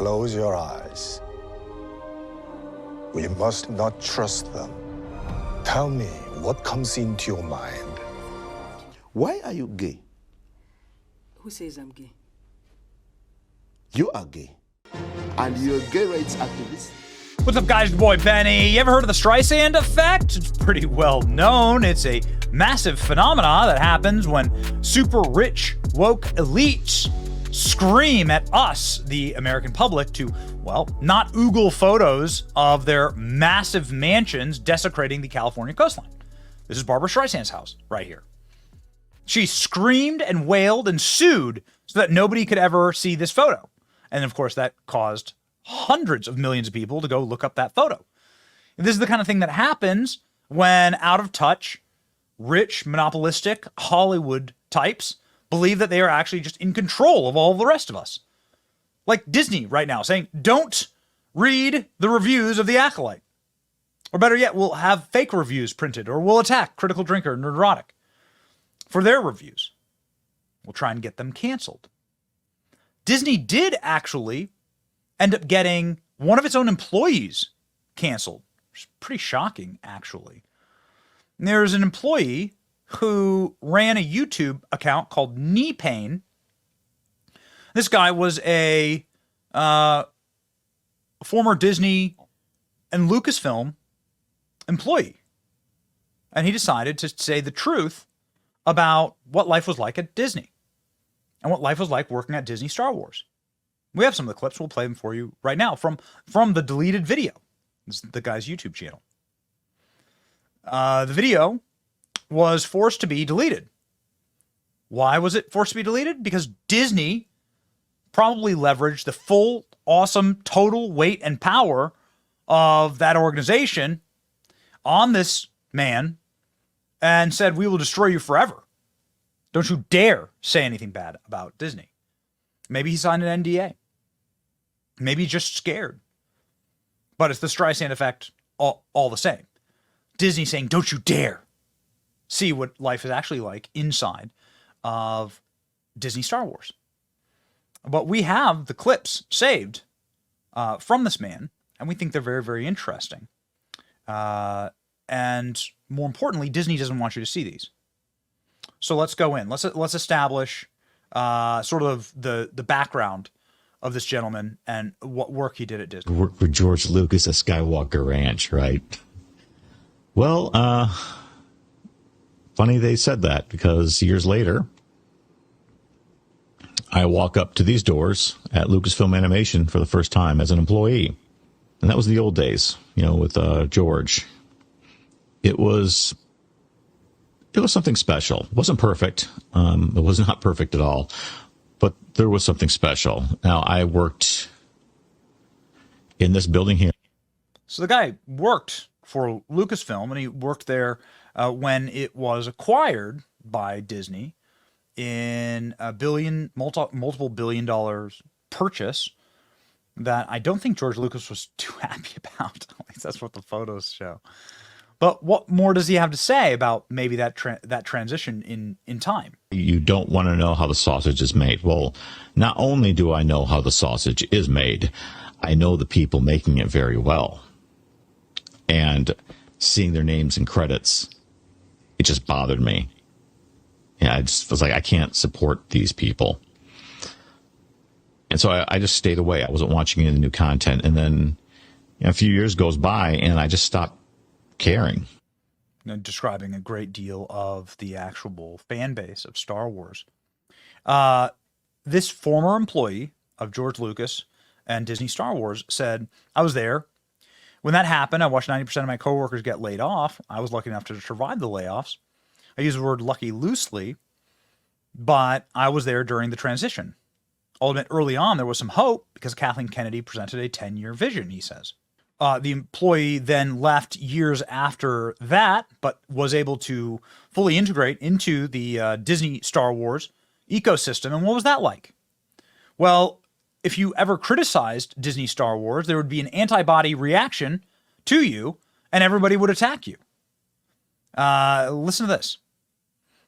close your eyes. We must not trust them. Tell me what comes into your mind. Why are you gay? Who says I'm gay? You are gay. And you're a gay rights activist. What's up, guys? Your boy Benny. You ever heard of the Streisand effect? It's pretty well known. It's a massive phenomena that happens when super rich, woke elites scream at us, the American public, to, well, not oogle photos of their massive mansions desecrating the California coastline. This is Barbara Streisand's house right here. She screamed and wailed and sued so that nobody could ever see this photo. And of course, that caused hundreds of millions of people to go look up that photo. And this is the kind of thing that happens when out of touch, rich, monopolistic Hollywood types believe that they are actually just in control of all the rest of us. Like Disney right now saying, don't read the reviews of the Acolyte. Or better yet, we'll have fake reviews printed, or we'll attack Critical Drinker and Nerdrotic for their reviews. We'll try and get them canceled. Disney did actually end up getting one of its own employees canceled, which is pretty shocking, actually. And there's an employee who ran a YouTube account called Knee Pain. This guy was a former Disney and Lucasfilm employee. And he decided to say the truth about what life was like at Disney and what life was like working at Disney Star Wars. We have some of the clips. We'll play them for you right now from the deleted video. This is the guy's YouTube channel. The video was forced to be deleted. Why was it forced to be deleted? Because Disney probably leveraged the full, awesome, total weight and power of that organization on this man and said, we will destroy you forever. Don't you dare say anything bad about Disney. Maybe he signed an NDA. Maybe he's just scared. But it's the Streisand effect all the same. Disney saying, don't you dare see what life is actually like inside of Disney Star Wars. But we have the clips saved from this man, and we think they're very, very interesting. And more importantly, Disney doesn't want you to see these. So let's go in. Let's establish sort of the background of this gentleman and what work he did at Disney. Worked for George Lucas at Skywalker Ranch, right? Well, funny they said that, because years later, I walk up to these doors at Lucasfilm Animation for the first time as an employee. And that was the old days, you know, with George. It was something special. It wasn't perfect. It was not perfect at all. But there was something special. Now, I worked in this building here. So the guy worked for Lucasfilm, and he worked there when it was acquired by Disney in a multiple billion dollars purchase that I don't think George Lucas was too happy about. At least that's what the photos show. But what more does he have to say about maybe that transition in time? You don't want to know how the sausage is made. Well, not only do I know how the sausage is made, I know the people making it very well. And seeing their names and credits, it just bothered me. Yeah, I just was like, I can't support these people. And so I just stayed away. I wasn't watching any new content. And then a few years goes by, and I just stopped caring. Describing a great deal of the actual fan base of Star Wars. This former employee of George Lucas and Disney Star Wars said, I was there. When that happened, I watched 90% of my coworkers get laid off. I was lucky enough to survive the layoffs. I use the word lucky loosely, but I was there during the transition. I'll admit early on there was some hope because Kathleen Kennedy presented a 10-year vision, he says. The employee then left years after that, but was able to fully integrate into the Disney Star Wars ecosystem. And what was that like? Well, if you ever criticized Disney Star Wars, there would be an antibody reaction to you, and everybody would attack you. Listen to this.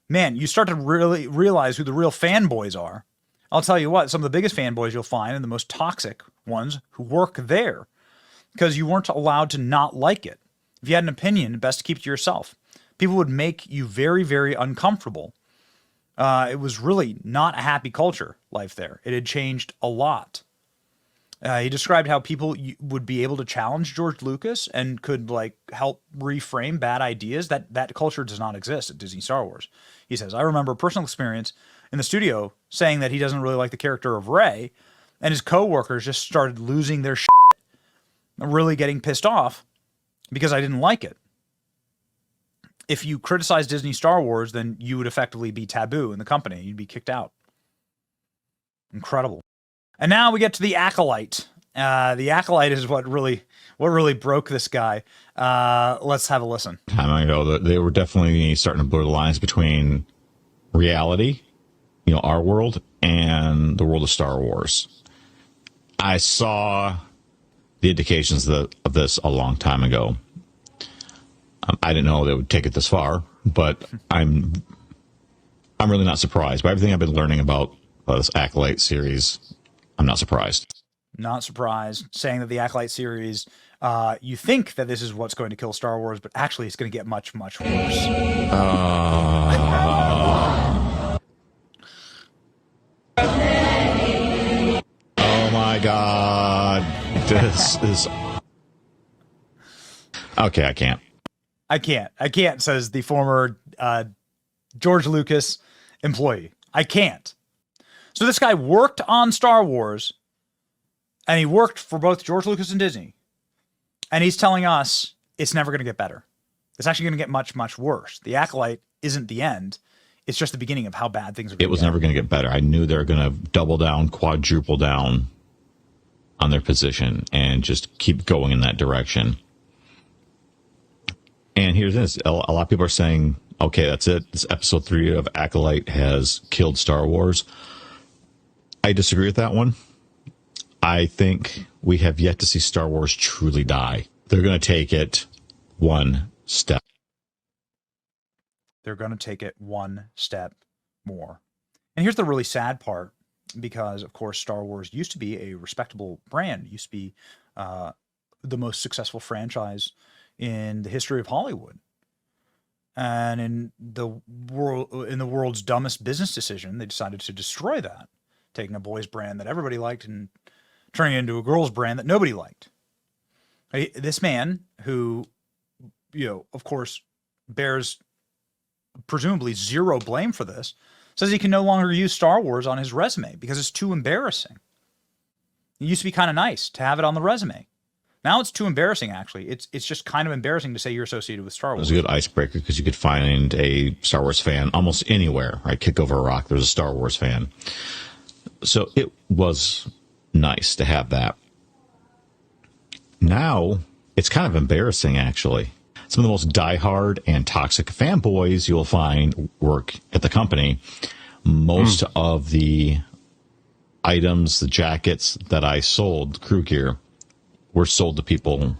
Man, you start to really realize who the real fanboys are. I'll tell you what, some of the biggest fanboys you'll find and the most toxic ones who work there, because you weren't allowed to not like it. If you had an opinion, best to keep it to yourself. People would make you very, very uncomfortable. It was really not a happy culture, life there. It had changed a lot. He described how people would be able to challenge George Lucas and could like help reframe bad ideas. That culture does not exist at Disney Star Wars. He says, I remember a personal experience in the studio saying that he doesn't really like the character of Rey, and his co-workers just started losing their shit, really getting pissed off because I didn't like it. If you criticize Disney Star Wars, then you would effectively be taboo in the company. You'd be kicked out. Incredible. And now we get to the Acolyte. The Acolyte is what really broke this guy. Let's have a listen. Time ago, they were definitely starting to blur the lines between reality, our world, and the world of Star Wars. I saw the indications of this a long time ago. I didn't know they would take it this far, but I'm really not surprised. By everything I've been learning about this Acolyte series, I'm not surprised. Not surprised. Saying that the Acolyte series, you think that this is what's going to kill Star Wars, but actually it's going to get much, much worse. Oh my God. This is... Okay, I can't. I can't, says the former George Lucas employee. I can't. So this guy worked on Star Wars, and he worked for both George Lucas and Disney. And he's telling us it's never going to get better. It's actually going to get much, much worse. The Acolyte isn't the end. It's just the beginning of how bad things are going to get. It was never going to get better. I knew they were going to double down, quadruple down on their position and just keep going in that direction. And here's this. A lot of people are saying, okay, that's it. This episode 3 of Acolyte has killed Star Wars. I disagree with that one. I think we have yet to see Star Wars truly die. They're going to take it one step. They're going to take it one step more. And here's the really sad part, because, of course, Star Wars used to be a respectable brand. It used to be the most successful franchise in the history of Hollywood. And in the world's dumbest business decision, they decided to destroy that, taking a boys brand that everybody liked and turning it into a girls brand that nobody liked. This man, who, of course, bears presumably zero blame for this, says he can no longer use Star Wars on his resume because it's too embarrassing. It used to be kind of nice to have it on the resume. Now it's too embarrassing, actually. It's just kind of embarrassing to say you're associated with Star Wars. It was a good icebreaker because you could find a Star Wars fan almost anywhere, right? Kick over a rock, there's a Star Wars fan. So it was nice to have that. Now it's kind of embarrassing, actually. Some of the most diehard and toxic fanboys you'll find work at the company. Most of the items, the jackets that I sold, crew gear, were sold to people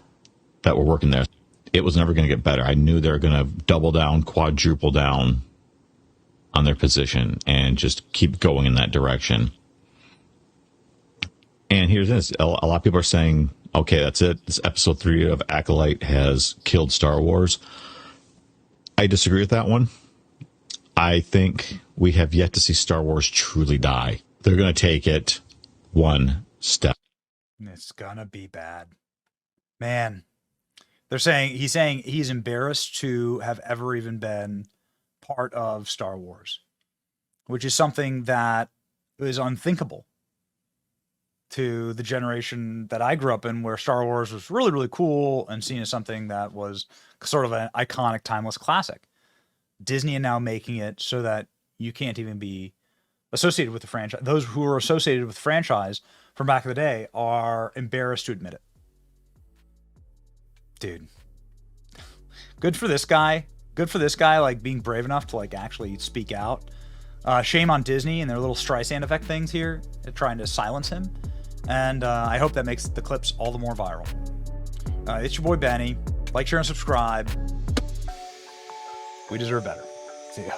that were working there. It was never going to get better. I knew they were going to double down, quadruple down on their position and just keep going in that direction. And here's this. A lot of people are saying, okay, that's it. This episode 3 of Acolyte has killed Star Wars. I disagree with that one. I think we have yet to see Star Wars truly die. They're going to take it one step. It's gonna be bad. Man, he's saying he's embarrassed to have ever even been part of Star Wars, which is something that is unthinkable to the generation that I grew up in, where Star Wars was really, really cool and seen as something that was sort of an iconic, timeless classic. Disney are now making it so that you can't even be associated with the franchise. Those who are associated with the franchise from back in the day are embarrassed to admit it. Dude. Good for this guy. Good for this guy, like, being brave enough to, like, actually speak out. Shame on Disney and their little Streisand effect things here, trying to silence him. And I hope that makes the clips all the more viral. It's your boy Benny. Like, share, and subscribe. We deserve better. See ya.